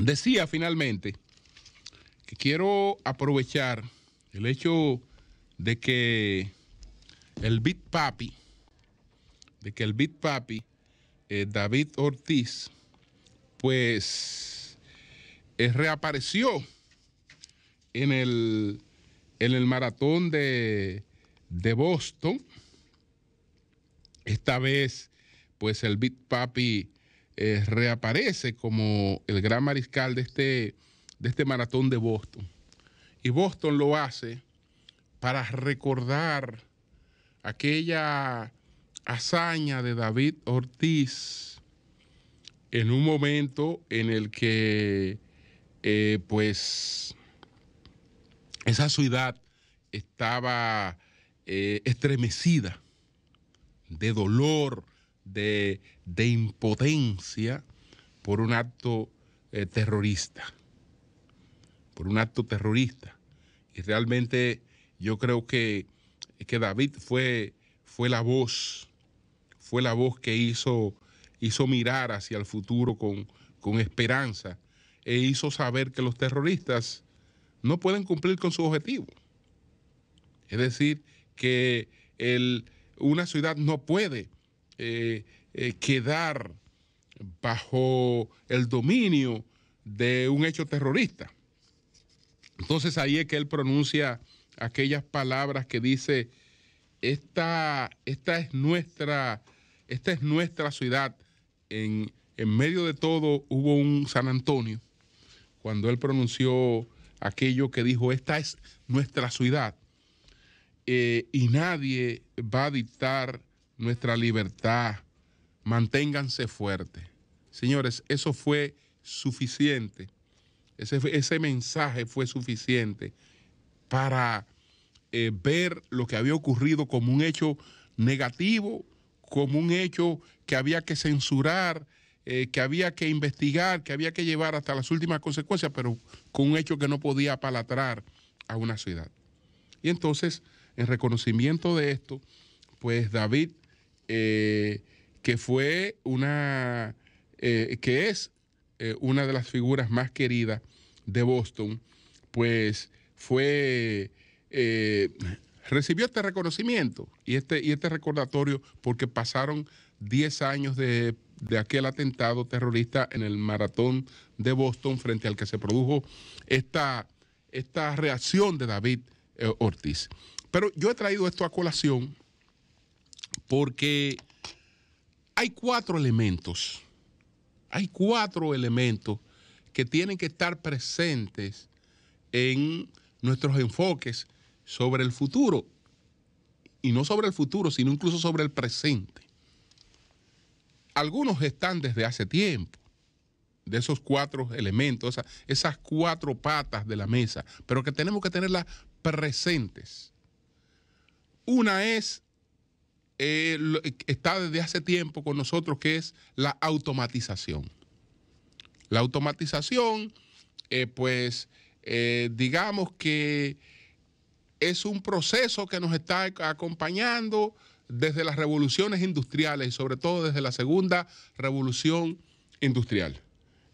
Decía finalmente que quiero aprovechar el hecho de que el Big Papi, David Ortiz, pues reapareció en el maratón de Boston. Esta vez, pues el Big Papi reaparece como el gran mariscal de este maratón de Boston. Y Boston lo hace para recordar aquella hazaña de David Ortiz en un momento en el que pues esa ciudad estaba estremecida de dolor, de impotencia por un acto terrorista. Y realmente yo creo que David fue la voz que hizo mirar hacia el futuro con esperanza e hizo saber que los terroristas no pueden cumplir con su objetivo. Es decir, que una ciudad no puede quedar bajo el dominio de un hecho terrorista. Entonces ahí es que él pronuncia aquellas palabras que dice: esta es nuestra ciudad. En medio de todo hubo un San Antonio, cuando él pronunció aquello que dijo: esta es nuestra ciudad, y nadie va a dictar nuestra libertad, manténganse fuertes. Señores, eso fue suficiente, ese mensaje fue suficiente para ver lo que había ocurrido como un hecho negativo, como un hecho que había que censurar, que había que investigar, que había que llevar hasta las últimas consecuencias, pero con un hecho que no podía apalabrar a una ciudad. Y entonces, en reconocimiento de esto, pues David, que es una de las figuras más queridas de Boston, pues recibió este reconocimiento y este recordatorio porque pasaron 10 años de aquel atentado terrorista en el maratón de Boston, frente al que se produjo esta reacción de David Ortiz. Pero yo he traído esto a colación porque hay cuatro elementos que tienen que estar presentes en nuestros enfoques sobre el futuro, y no sobre el futuro, sino incluso sobre el presente. Algunos están desde hace tiempo, de esos cuatro elementos, esas cuatro patas de la mesa, pero que tenemos que tenerlas presentes. Una está desde hace tiempo con nosotros, que es la automatización. La automatización, digamos que es un proceso que nos está acompañando desde las revoluciones industriales y sobre todo desde la segunda revolución industrial.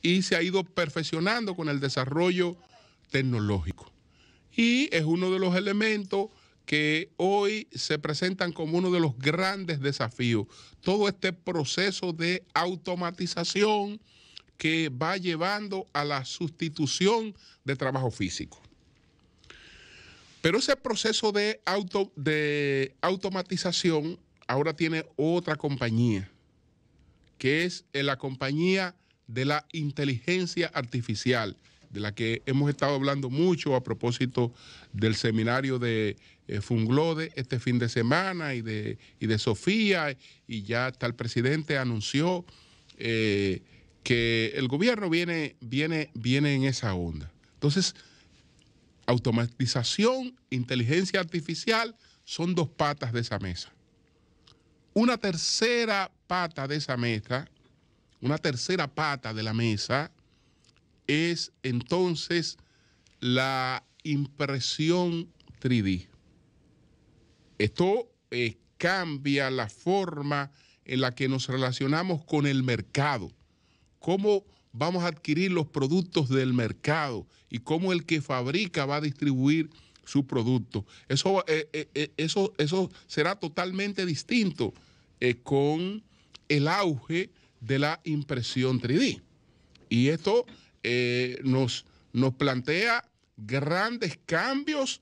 Y se ha ido perfeccionando con el desarrollo tecnológico. Y es uno de los elementos que hoy se presentan como uno de los grandes desafíos. Todo este proceso de automatización que va llevando a la sustitución de trabajo físico. Pero ese proceso de automatización ahora tiene otra compañía, que es la compañía de la inteligencia artificial, de la que hemos estado hablando mucho a propósito del seminario de Funglode este fin de semana y de Sofía, y ya hasta el presidente anunció que el gobierno viene en esa onda. Entonces, automatización, inteligencia artificial son dos patas de esa mesa. Una tercera pata de esa mesa, una tercera pata de la mesa, es entonces la impresión 3D. Esto cambia la forma en la que nos relacionamos con el mercado. Cómo vamos a adquirir los productos del mercado y cómo el que fabrica va a distribuir su producto. Eso será totalmente distinto con el auge de la impresión 3D. Y esto nos plantea grandes cambios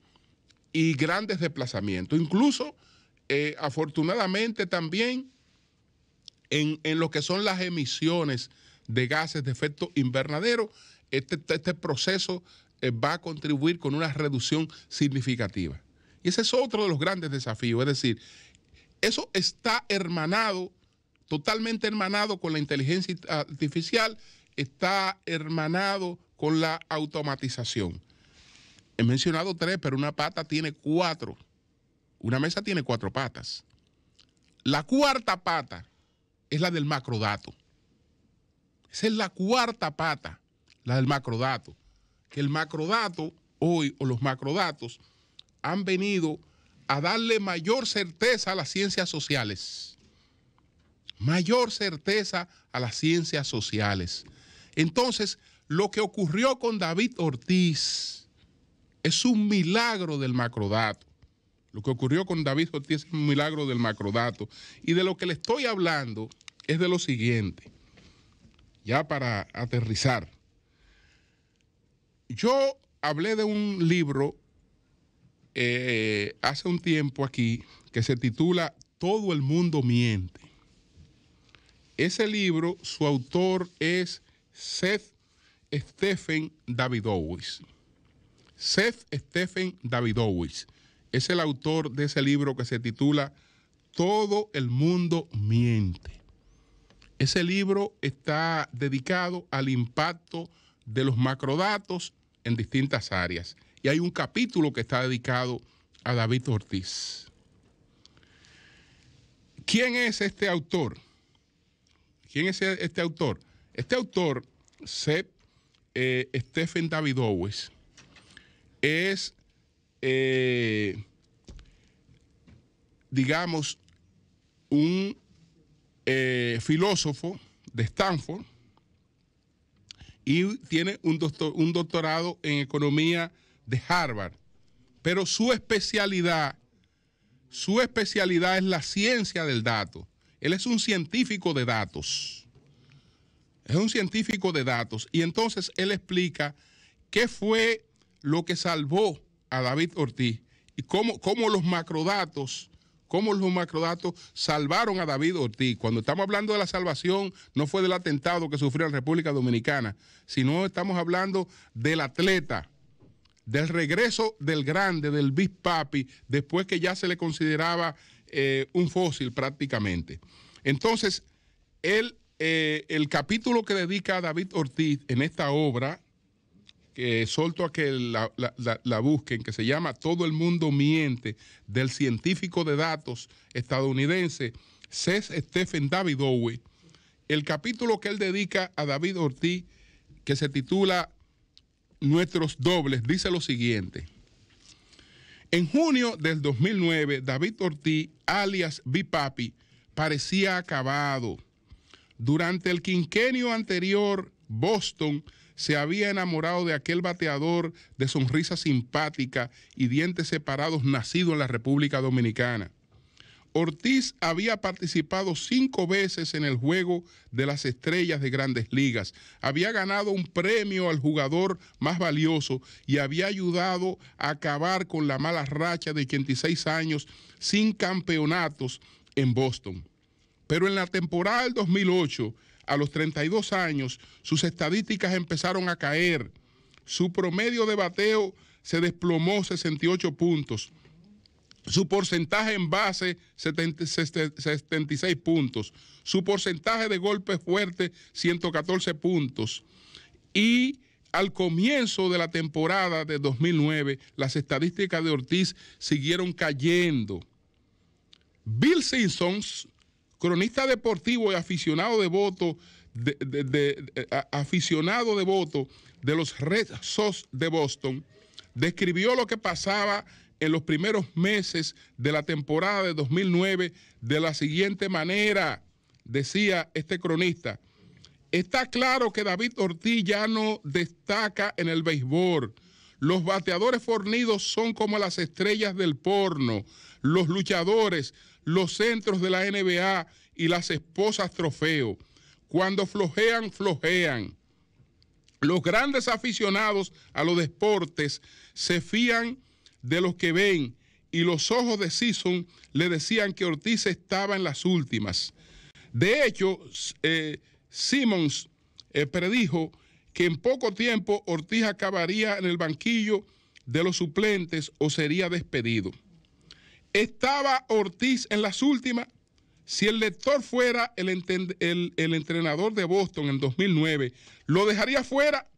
y grandes desplazamientos. Incluso, afortunadamente también, en lo que son las emisiones de gases de efecto invernadero, este proceso va a contribuir con una reducción significativa. Y ese es otro de los grandes desafíos, es decir, eso está hermanado, totalmente hermanado con la inteligencia artificial, está hermanado con la automatización. He mencionado 3, pero una pata tiene 4. Una mesa tiene 4 patas. La 4ª pata es la del macrodato. Esa es la 4ª pata, la del macrodato. Que el macrodato hoy, o los macrodatos, han venido a darle mayor certeza a las ciencias sociales. Mayor certeza a las ciencias sociales. Entonces, lo que ocurrió con David Ortiz es un milagro del macrodato. Lo que ocurrió con David Ortiz es un milagro del macrodato. Y de lo que le estoy hablando es de lo siguiente, ya para aterrizar. Yo hablé de un libro hace un tiempo aquí que se titula Todo el mundo miente. Ese libro, su autor es Seth Stephen Davidowitz. Seth Stephen Davidowitz es el autor de ese libro que se titula Todo el mundo miente. Ese libro está dedicado al impacto de los macrodatos en distintas áreas. Y hay un capítulo que está dedicado a David Ortiz. ¿Quién es este autor? ¿Quién es este autor? Este autor, Seth Stephen Davidowitz, es, digamos, un filósofo de Stanford y tiene un doctorado en economía de Harvard, pero su especialidad es la ciencia del dato. Él es un científico de datos. Es un científico de datos. Y entonces él explica qué fue lo que salvó a David Ortiz y cómo los macrodatos salvaron a David Ortiz. Cuando estamos hablando de la salvación, no fue del atentado que sufrió en República Dominicana, sino estamos hablando del atleta, del regreso del grande, del Big Papi, después que ya se le consideraba un fósil prácticamente. Entonces, el capítulo que dedica a David Ortiz en esta obra, que solto a que la busquen, que se llama Todo el mundo miente, del científico de datos estadounidense Seth Stephen Davidowitz, el capítulo que él dedica a David Ortiz, que se titula Nuestros dobles, dice lo siguiente. En junio del 2009, David Ortiz, alias Big Papi, parecía acabado. Durante el quinquenio anterior, Boston se había enamorado de aquel bateador de sonrisa simpática y dientes separados nacido en la República Dominicana. Ortiz había participado 5 veces en el Juego de las Estrellas de Grandes Ligas, había ganado un premio al jugador más valioso y había ayudado a acabar con la mala racha de 86 años sin campeonatos en Boston. Pero en la temporada del 2008, a los 32 años, sus estadísticas empezaron a caer. Su promedio de bateo se desplomó 68 puntos. Su porcentaje en base, 76 puntos. Su porcentaje de golpe fuerte, 114 puntos. Y al comienzo de la temporada de 2009, las estadísticas de Ortiz siguieron cayendo. Bill Simpson, cronista deportivo y aficionado de voto de los Red Sox de Boston, describió lo que pasaba en los primeros meses de la temporada de 2009 de la siguiente manera, decía este cronista: Está claro que David Ortiz ya no destaca en el béisbol. Los bateadores fornidos son como las estrellas del porno, los luchadores, los centros de la NBA y las esposas trofeo. Cuando flojean, flojean. Los grandes aficionados a los deportes se fían de los que ven y los ojos de Season le decían que Ortiz estaba en las últimas. De hecho, Simmons predijo que en poco tiempo Ortiz acabaría en el banquillo de los suplentes o sería despedido. ¿Estaba Ortiz en las últimas? Si el lector fuera el entrenador de Boston en 2009, ¿lo dejaría fuera?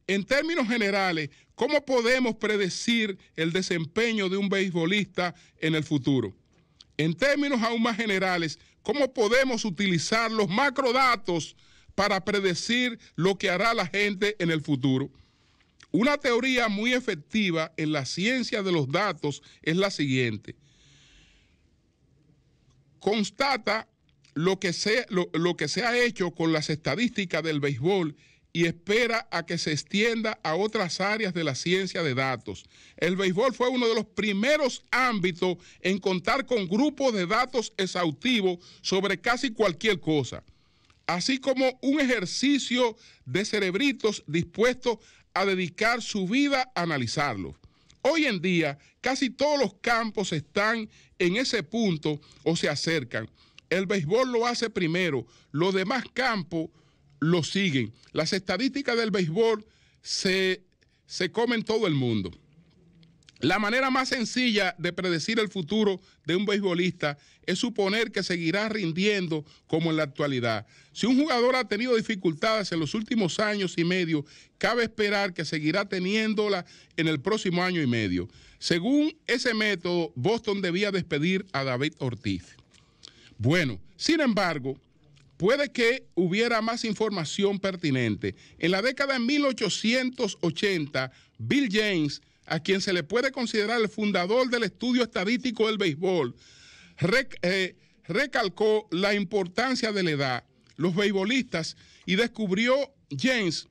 En términos generales, ¿cómo podemos predecir el desempeño de un beisbolista en el futuro? En términos aún más generales, ¿cómo podemos utilizar los macrodatos para predecir lo que hará la gente en el futuro? Una teoría muy efectiva en la ciencia de los datos es la siguiente. Constata lo que se ha hecho con las estadísticas del béisbol y espera a que se extienda a otras áreas de la ciencia de datos. El béisbol fue uno de los primeros ámbitos en contar con grupos de datos exhaustivos sobre casi cualquier cosa, así como un ejercicio de cerebritos dispuestos a dedicar su vida a analizarlos. Hoy en día, casi todos los campos están en ese punto o se acercan. El béisbol lo hace primero, los demás campos lo siguen. Las estadísticas del béisbol se comen todo el mundo. La manera más sencilla de predecir el futuro de un beisbolista es suponer que seguirá rindiendo como en la actualidad. Si un jugador ha tenido dificultades en los últimos años y medio, cabe esperar que seguirá teniéndola en el próximo año y medio. Según ese método, Boston debía despedir a David Ortiz. Bueno, sin embargo, puede que hubiera más información pertinente. En la década de 1880, Bill James, a quien se le puede considerar el fundador del estudio estadístico del béisbol, recalcó la importancia de la edad, los beisbolistas, y descubrió James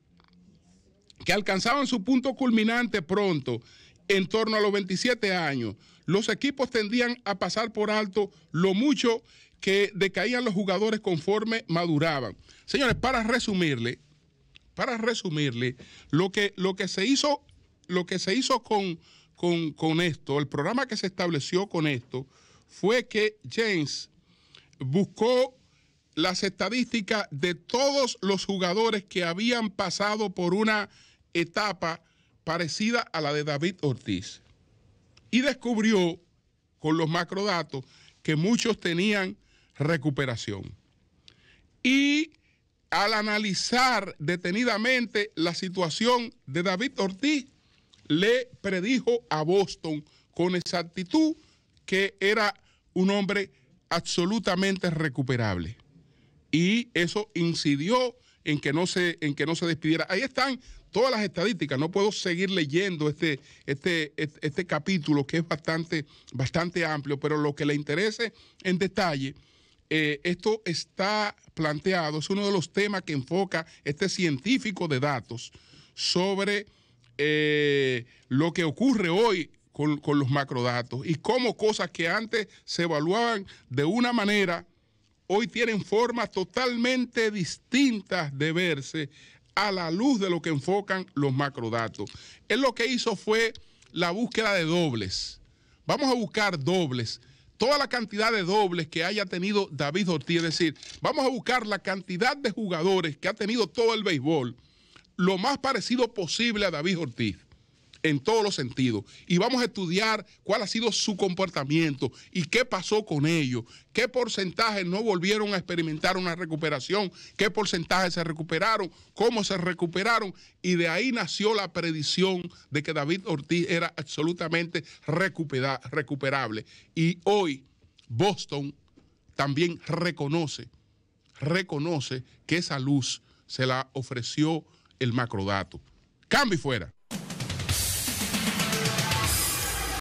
que alcanzaban su punto culminante pronto, en torno a los 27 años. Los equipos tendían a pasar por alto lo mucho que decaían los jugadores conforme maduraban. Señores, para resumirle lo que se hizo con esto, el programa que se estableció con esto, fue que James buscó las estadísticas de todos los jugadores que habían pasado por una etapa parecida a la de David Ortiz y descubrió con los macrodatos que muchos tenían recuperación. Y al analizar detenidamente la situación de David Ortiz, le predijo a Boston con exactitud que era un hombre absolutamente recuperable. Y eso incidió en que no se despidiera. Ahí están todas las estadísticas. No puedo seguir leyendo este capítulo que es bastante amplio, pero lo que le interese en detalle, esto está planteado, es uno de los temas que enfoca este científico de datos sobre lo que ocurre hoy con los macrodatos y cómo cosas que antes se evaluaban de una manera, hoy tienen formas totalmente distintas de verse a la luz de lo que enfocan los macrodatos. Él lo que hizo fue la búsqueda de dobles. Vamos a buscar dobles, toda la cantidad de dobles que haya tenido David Ortiz, es decir, vamos a buscar la cantidad de jugadores que ha tenido todo el béisbol, lo más parecido posible a David Ortiz, en todos los sentidos. Y vamos a estudiar cuál ha sido su comportamiento y qué pasó con ellos, qué porcentaje no volvieron a experimentar una recuperación, qué porcentaje se recuperaron, cómo se recuperaron. Y de ahí nació la predicción de que David Ortiz era absolutamente recuperable. Y hoy Boston también reconoce que esa luz se la ofreció el macrodato. Cambio y fuera.